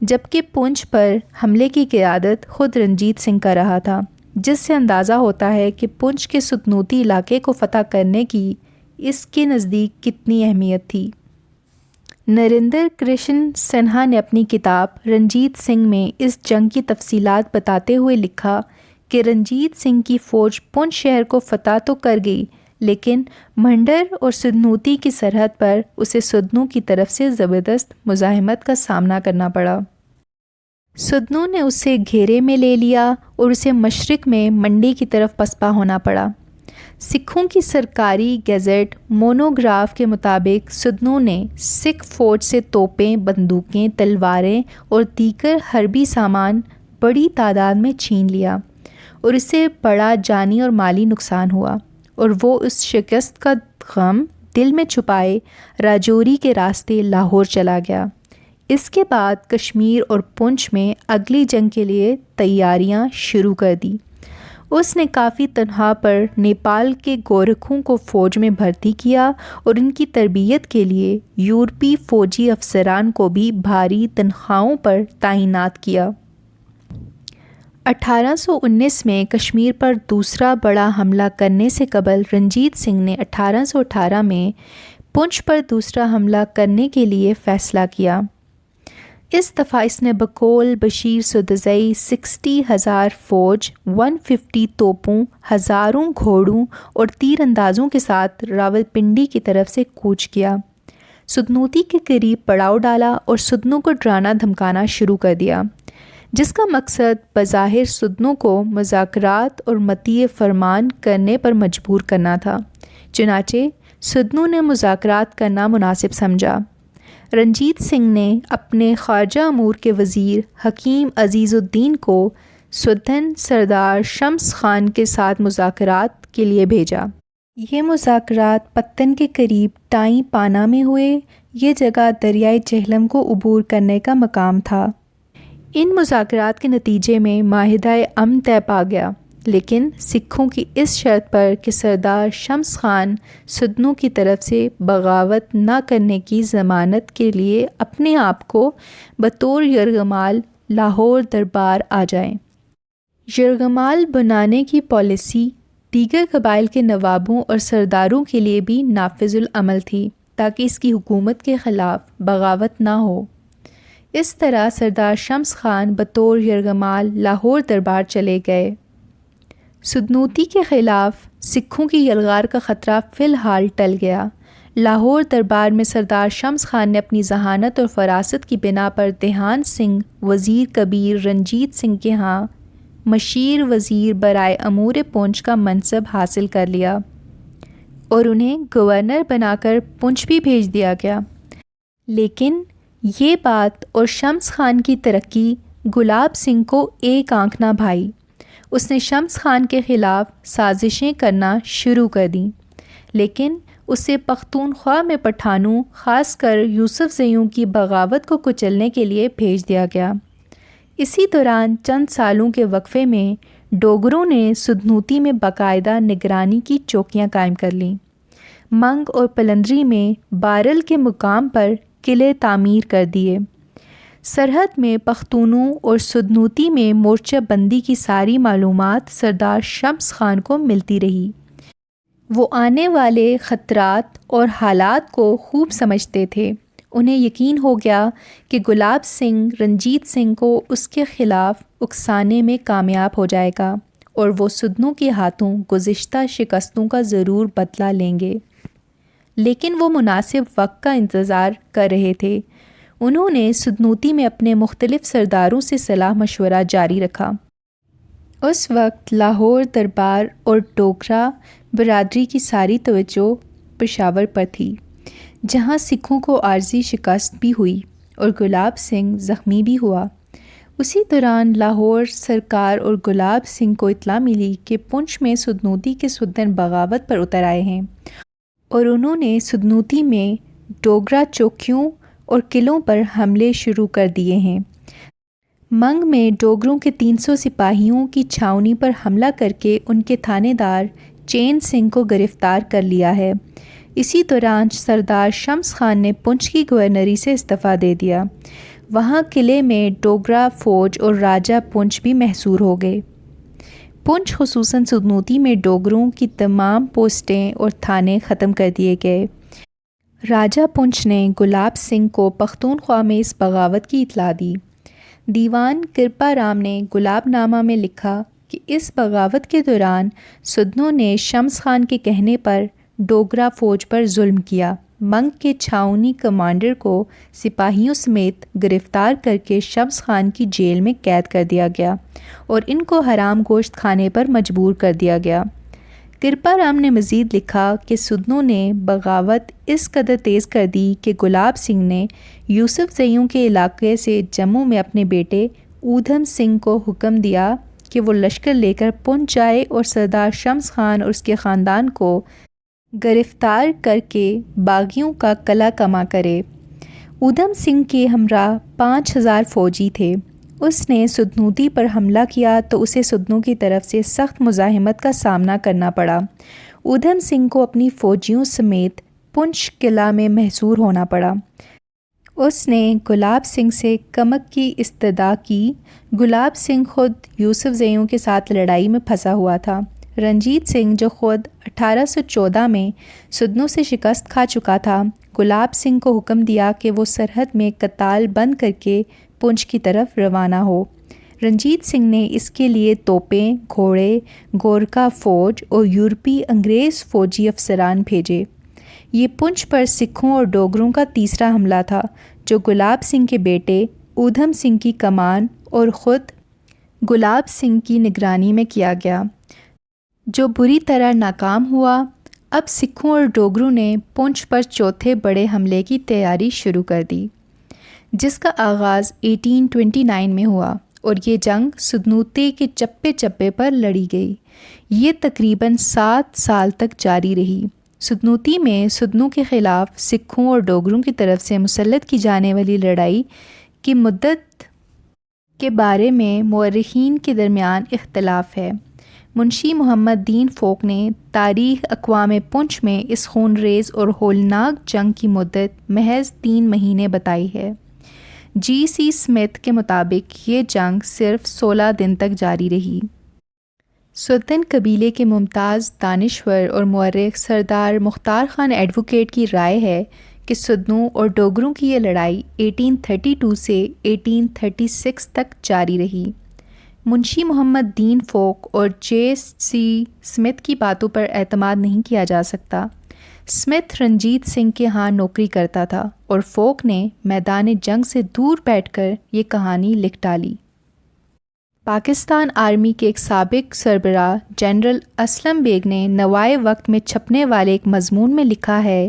جبکہ پونچھ پر حملے کی قیادت خود رنجیت سنگھ کا رہا تھا، جس سے اندازہ ہوتا ہے کہ پونچھ کے سدنوتی علاقے کو فتح کرنے کی اس کے نزدیک کتنی اہمیت تھی۔ نریندر کرشن سنہا نے اپنی کتاب رنجیت سنگھ میں اس جنگ کی تفصیلات بتاتے ہوئے لکھا کہ رنجیت سنگھ کی فوج پونچھ شہر کو فتح تو کر گئی، لیکن مہنڈر اور سدنوتی کی سرحد پر اسے سدنوں کی طرف سے زبردست مزاحمت کا سامنا کرنا پڑا۔ سدنوں نے اسے گھیرے میں لے لیا اور اسے مشرق میں منڈی کی طرف پسپا ہونا پڑا۔ سکھوں کی سرکاری گیزٹ مونوگراف کے مطابق سدنوں نے سکھ فوج سے توپیں، بندوقیں، تلواریں اور دیگر حربی سامان بڑی تعداد میں چھین لیا، اور اسے بڑا جانی اور مالی نقصان ہوا، اور وہ اس شکست کا غم دل میں چھپائے راجوری کے راستے لاہور چلا گیا۔ اس کے بعد کشمیر اور پونچھ میں اگلی جنگ کے لیے تیاریاں شروع کر دی۔ اس نے کافی تنخواہ پر نیپال کے گورکھوں کو فوج میں بھرتی کیا اور ان کی تربیت کے لیے یورپی فوجی افسران کو بھی بھاری تنخواہوں پر تعینات کیا۔ 1819 میں کشمیر پر دوسرا بڑا حملہ کرنے سے قبل رنجیت سنگھ نے 1818 میں پونچھ پر دوسرا حملہ کرنے کے لیے فیصلہ کیا۔ اس دفعہ اس نے بقول بشیر سدزئی 60,000 فوج، 150 توپوں، ہزاروں گھوڑوں اور تیر اندازوں کے ساتھ راولپنڈی کی طرف سے کوچ کیا، سدنوتی کے قریب پڑاؤ ڈالا اور سدنوں کو ڈرانا دھمکانا شروع کر دیا، جس کا مقصد بظاہر سدنوں کو مذاکرات اور مطیع فرمان کرنے پر مجبور کرنا تھا۔ چنانچہ سدنوں نے مذاکرات کرنا مناسب سمجھا۔ رنجیت سنگھ نے اپنے خارجہ امور کے وزیر حکیم عزیز الدین کو سدن سردار شمس خان کے ساتھ مذاکرات کے لیے بھیجا۔ یہ مذاکرات پتن کے قریب ٹائیں پانا میں ہوئے۔ یہ جگہ دریائے جہلم کو عبور کرنے کا مقام تھا۔ ان مذاکرات کے نتیجے میں معاہدہ امن طے پا گیا، لیکن سکھوں کی اس شرط پر کہ سردار شمس خان سدنوں کی طرف سے بغاوت نہ کرنے کی ضمانت کے لیے اپنے آپ کو بطور یرغمال لاہور دربار آ جائیں۔ یرغمال بنانے کی پالیسی دیگر قبائل کے نوابوں اور سرداروں کے لیے بھی نافذ العمل تھی تاکہ اس کی حکومت کے خلاف بغاوت نہ ہو۔ اس طرح سردار شمس خان بطور یرغمال لاہور دربار چلے گئے۔ سدنوتی کے خلاف سکھوں کی یلغار کا خطرہ فی الحال ٹل گیا۔ لاہور دربار میں سردار شمس خان نے اپنی ذہانت اور فراست کی بنا پر دیہان سنگھ وزیر کبیر رنجیت سنگھ کے ہاں مشیر وزیر برائے امور پونچھ کا منصب حاصل کر لیا اور انہیں گورنر بنا کر پونچھ بھی بھیج دیا گیا۔ لیکن یہ بات اور شمس خان کی ترقی گلاب سنگھ کو ایک آنکھ نہ بھائی۔ اس نے شمس خان کے خلاف سازشیں کرنا شروع کر دیں، لیکن اسے پختونخوا میں پٹھانوں خاص کر یوسف زیوں کی بغاوت کو کچلنے کے لیے بھیج دیا گیا۔ اسی دوران چند سالوں کے وقفے میں ڈوگروں نے سدنوتی میں باقاعدہ نگرانی کی چوکیاں قائم کر لیں۔ منگ اور پلندری میں بارل کے مقام پر قلعے تعمیر کر دیے۔ سرحد میں پختونوں اور سدنوتی میں مورچہ بندی کی ساری معلومات سردار شمس خان کو ملتی رہی۔ وہ آنے والے خطرات اور حالات کو خوب سمجھتے تھے۔ انہیں یقین ہو گیا کہ گلاب سنگھ رنجیت سنگھ کو اس کے خلاف اکسانے میں کامیاب ہو جائے گا اور وہ سدنوں کے ہاتھوں گزشتہ شکستوں کا ضرور بدلہ لیں گے۔ لیکن وہ مناسب وقت کا انتظار کر رہے تھے۔ انہوں نے سدنوتی میں اپنے مختلف سرداروں سے صلاح مشورہ جاری رکھا۔ اس وقت لاہور دربار اور ڈوگرا برادری کی ساری توجہ پشاور پر تھی، جہاں سکھوں کو عارضی شکست بھی ہوئی اور گلاب سنگھ زخمی بھی ہوا۔ اسی دوران لاہور سرکار اور گلاب سنگھ کو اطلاع ملی کہ پونچھ میں سدنوتی کے سدن بغاوت پر اتر آئے ہیں اور انہوں نے سدنوتی میں ڈوگرا چوکیوں اور قلعوں پر حملے شروع کر دیے ہیں۔ منگ میں ڈوگروں کے 300 سپاہیوں کی چھاؤنی پر حملہ کر کے ان کے تھانے دار چین سنگھ کو گرفتار کر لیا ہے۔ اسی دوران سردار شمس خان نے پونچھ کی گورنری سے استعفیٰ دے دیا۔ وہاں قلعے میں ڈوگرا فوج اور راجہ پونچھ بھی محصور ہو گئے۔ پونچھ خصوصاً سدنوتی میں ڈوگروں کی تمام پوسٹیں اور تھانے ختم کر دیے گئے۔ راجہ پونچھ نے گلاب سنگھ کو پختونخوا میں اس بغاوت کی اطلاع دی۔ دیوان کرپا رام نے گلاب نامہ میں لکھا کہ اس بغاوت کے دوران سدنوں نے شمس خان کے کہنے پر ڈوگرا فوج پر ظلم کیا۔ منگ کے چھاؤنی کمانڈر کو سپاہیوں سمیت گرفتار کر کے شمس خان کی جیل میں قید کر دیا گیا اور ان کو حرام گوشت کھانے پر مجبور کر دیا گیا۔ کرپا رام نے مزید لکھا کہ سدنوں نے بغاوت اس قدر تیز کر دی کہ گلاب سنگھ نے یوسف زیوں کے علاقے سے جموں میں اپنے بیٹے اودھم سنگھ کو حکم دیا کہ وہ لشکر لے کر پونچھ جائے اور سردار شمس خان اور اس کے خاندان کو گرفتار کر کے باغیوں کا قلعہ کما کرے۔ اودھم سنگھ کے ہمراہ 5000 فوجی تھے۔ اس نے سدنوتی پر حملہ کیا تو اسے سدنوں کی طرف سے سخت مزاحمت کا سامنا کرنا پڑا۔ اودھم سنگھ کو اپنی فوجیوں سمیت پونچھ قلعہ میں محصور ہونا پڑا۔ اس نے گلاب سنگھ سے کمک کی استدعا کی۔ گلاب سنگھ خود یوسف زیوں کے ساتھ لڑائی میں پھنسا ہوا تھا۔ رنجیت سنگھ جو خود 1814 میں سدنوں سے شکست کھا چکا تھا، گلاب سنگھ کو حکم دیا کہ وہ سرحد میں قتال بند کر کے پونچھ کی طرف روانہ ہو۔ رنجیت سنگھ نے اس کے لیے توپیں، گھوڑے، گورکھا فوج اور یورپی انگریز فوجی افسران بھیجے۔ یہ پونچھ پر سکھوں اور ڈوگروں کا تیسرا حملہ تھا، جو گلاب سنگھ کے بیٹے اودھم سنگھ کی کمان اور خود گلاب سنگھ کی نگرانی میں کیا گیا، جو بری طرح ناکام ہوا۔ اب سکھوں اور ڈوگروں نے پونچھ پر چوتھے بڑے حملے کی تیاری شروع کر دی، جس کا آغاز 1829 میں ہوا اور یہ جنگ سدنوتی کے چپے چپے پر لڑی گئی۔ یہ تقریباً 7 سال تک جاری رہی۔ سدنوتی میں سدنوں کے خلاف سکھوں اور ڈوگروں کی طرف سے مسلط کی جانے والی لڑائی کی مدت کے بارے میں مورخین کے درمیان اختلاف ہے۔ منشی محمد دین فوک نے تاریخ اقوام پنچ میں اس خونریز اور ہولناک جنگ کی مدت محض 3 مہینے بتائی ہے۔ جی سی اسمتھ کے مطابق یہ جنگ صرف 16 دن تک جاری رہی۔ سدن قبیلے کے ممتاز دانشور اور مورخ سردار مختار خان ایڈوکیٹ کی رائے ہے کہ سدنوں اور ڈوگروں کی یہ لڑائی 1832 سے 1836 تک جاری رہی۔ منشی محمد دین فوک اور جے سی اسمتھ کی باتوں پر اعتماد نہیں کیا جا سکتا۔ اسمتھ رنجیت سنگھ کے ہاں نوکری کرتا تھا اور فوک نے میدان جنگ سے دور بیٹھ کر یہ کہانی لکھ ڈالی۔ پاکستان آرمی کے ایک سابق سربراہ جنرل اسلم بیگ نے نوائے وقت میں چھپنے والے ایک مضمون میں لکھا ہے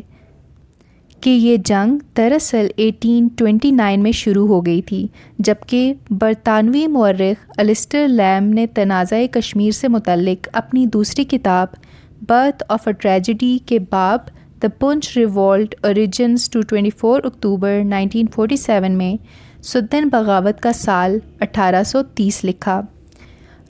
کہ یہ جنگ دراصل 1829 میں شروع ہو گئی تھی، جبکہ برطانوی مورخ السٹر لیمب نے تنازع کشمیر سے متعلق اپنی دوسری کتاب برتھ آف اے ٹریجڈی کے باب دی پنچ ریوولٹ اوریجنز ٹو 24 اکتوبر 1947 میں سدن بغاوت کا سال 1830 لکھا۔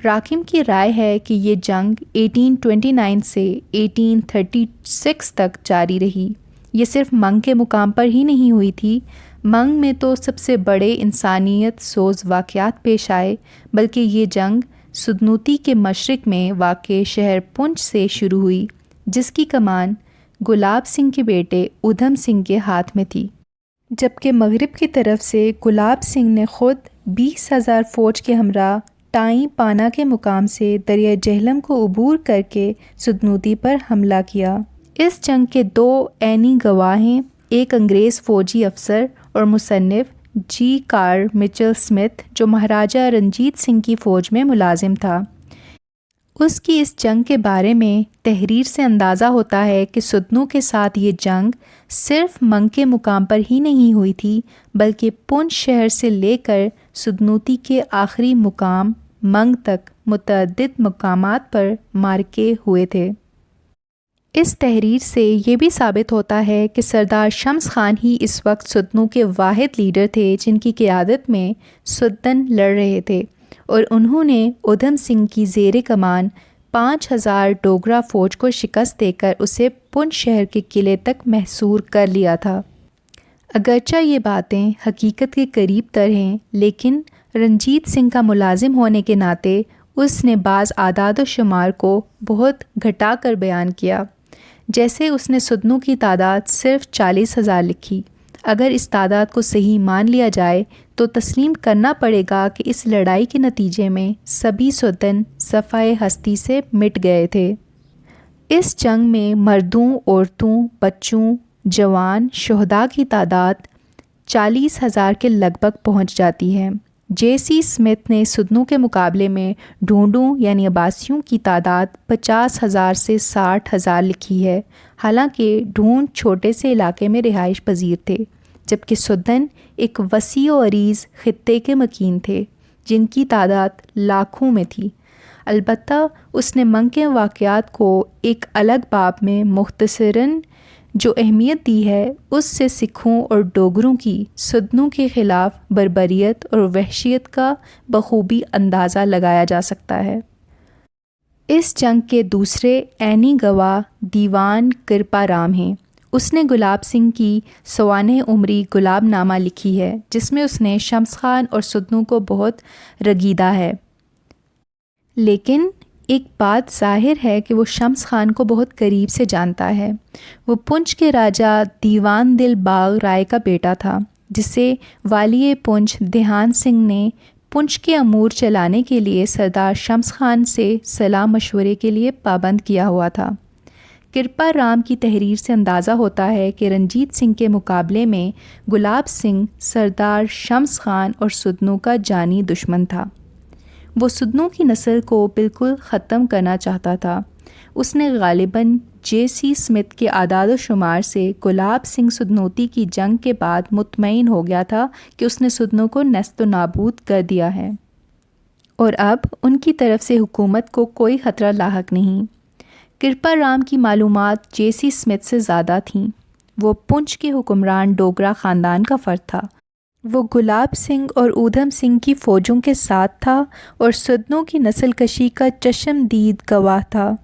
راکم کی رائے ہے کہ یہ جنگ 1829 سے 1836 تک جاری رہی۔ یہ صرف منگ کے مقام پر ہی نہیں ہوئی تھی، منگ میں تو سب سے بڑے انسانیت سوز واقعات پیش آئے، بلکہ یہ جنگ سدنوتی کے مشرق میں واقع شہر پنچ سے شروع ہوئی، جس کی کمان گلاب سنگھ کے بیٹے ادھم سنگھ کے ہاتھ میں تھی، جبکہ مغرب کی طرف سے گلاب سنگھ نے خود 20,000 فوج کے ہمراہ ٹائیں پانا کے مقام سے دریائے جہلم کو عبور کر کے سدنوتی پر حملہ کیا۔ اس جنگ کے 2 عینی گواہ ہیں، ایک انگریز فوجی افسر اور مصنف جی کار مچل اسمتھ جو مہاراجہ رنجیت سنگھ کی فوج میں ملازم تھا۔ اس کی اس جنگ کے بارے میں تحریر سے اندازہ ہوتا ہے کہ سدنوں کے ساتھ یہ جنگ صرف منگ کے مقام پر ہی نہیں ہوئی تھی، بلکہ پنچ شہر سے لے کر سدنوتی کے آخری مقام منگ تک متعدد مقامات پر معرکے ہوئے تھے۔ اس تحریر سے یہ بھی ثابت ہوتا ہے کہ سردار شمس خان ہی اس وقت سدنوں کے واحد لیڈر تھے جن کی قیادت میں سدن لڑ رہے تھے، اور انہوں نے ادھم سنگھ کی زیر کمان 5,000 ڈوگرا فوج کو شکست دے کر اسے پنچ شہر کے قلعے تک محصور کر لیا تھا۔ اگرچہ یہ باتیں حقیقت کے قریب تر ہیں، لیکن رنجیت سنگھ کا ملازم ہونے کے ناطے اس نے بعض اعداد و شمار کو بہت گھٹا کر بیان کیا، جیسے اس نے سدنوں کی تعداد صرف 40,000 لکھی۔ اگر اس تعداد کو صحیح مان لیا جائے تو تسلیم کرنا پڑے گا کہ اس لڑائی کے نتیجے میں سبھی سدن صفحۂ ہستی سے مٹ گئے تھے۔ اس جنگ میں مردوں، عورتوں، بچوں، جوان، شہداء کی تعداد 40,000 کے لگ بھگ پہنچ جاتی ہے۔ جے سی اسمتھ نے سدنوں کے مقابلے میں ڈھونڈوں یعنی آباسیوں کی تعداد 50,000 سے 60,000 لکھی ہے، حالانکہ ڈھونڈ چھوٹے سے علاقے میں رہائش پذیر تھے، جبکہ سدن ایک وسیع و عریض خطے کے مکین تھے جن کی تعداد لاکھوں میں تھی۔ البتہ اس نے منگ کے واقعات کو ایک الگ باب میں مختصراً جو اہمیت دی ہے، اس سے سکھوں اور ڈوگروں کی سدنوں کے خلاف بربریت اور وحشیت کا بخوبی اندازہ لگایا جا سکتا ہے۔ اس جنگ کے دوسرے عینی گواہ دیوان کرپا رام ہیں۔ اس نے گلاب سنگھ کی سوانح عمری گلاب نامہ لکھی ہے، جس میں اس نے شمس خان اور سدنوں کو بہت رگیدہ ہے، لیکن ایک بات ظاہر ہے کہ وہ شمس خان کو بہت قریب سے جانتا ہے۔ وہ پنچ کے راجہ دیوان دل باغ رائے کا بیٹا تھا، جسے والی پنچ دھیان سنگھ نے پنچ کے امور چلانے کے لیے سردار شمس خان سے صلاح مشورے کے لیے پابند کیا ہوا تھا۔ کرپا رام کی تحریر سے اندازہ ہوتا ہے کہ رنجیت سنگھ کے مقابلے میں گلاب سنگھ سردار شمس خان اور سدنوں کا جانی دشمن تھا۔ وہ سدنوں کی نسل کو بالکل ختم کرنا چاہتا تھا۔ اس نے غالباً جے سی اسمتھ کے اعداد و شمار سے گلاب سنگھ سدنوتی کی جنگ کے بعد مطمئن ہو گیا تھا کہ اس نے سدنوں کو نیست و نابود کر دیا ہے اور اب ان کی طرف سے حکومت کو کوئی خطرہ لاحق نہیں۔ کرپا رام کی معلومات جے سی اسمتھ سے زیادہ تھیں۔ وہ پنچ کے حکمران ڈوگرا خاندان کا فرد تھا۔ وہ گلاب سنگھ اور اودھم سنگھ کی فوجوں کے ساتھ تھا اور سدنوں کی نسل کشی کا چشمدید گواہ تھا۔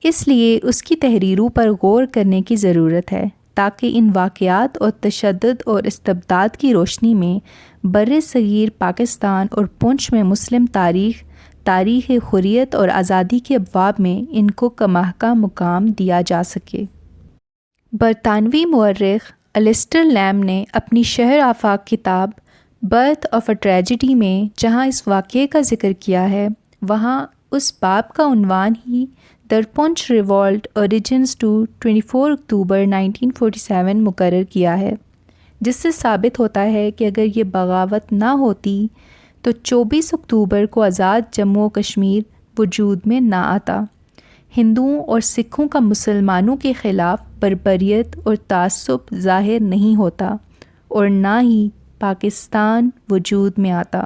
اس لیے اس کی تحریروں پر غور کرنے کی ضرورت ہے تاکہ ان واقعات اور تشدد اور استبداد کی روشنی میں بر صغیر پاکستان اور پونچھ میں مسلم تاریخ حریت اور آزادی کے ابواب میں ان کو کماحقہ مقام دیا جا سکے۔ برطانوی مورخ الیسٹر لیم نے اپنی شہر آفاق کتاب برتھ آف اے ٹریجڈی میں جہاں اس واقعے کا ذکر کیا ہے وہاں اس باب کا عنوان ہی در پونچھ ریوولٹ اوریجنز ٹو 24 اکتوبر 1947 مقرر کیا ہے، جس سے ثابت ہوتا ہے کہ اگر یہ بغاوت نہ ہوتی تو 24 اکتوبر کو آزاد جموں و کشمیر وجود میں نہ آتا، ہندوؤں اور سکھوں کا مسلمانوں کے خلاف بربریت اور تعصب ظاہر نہیں ہوتا اور نہ ہی پاکستان وجود میں آتا۔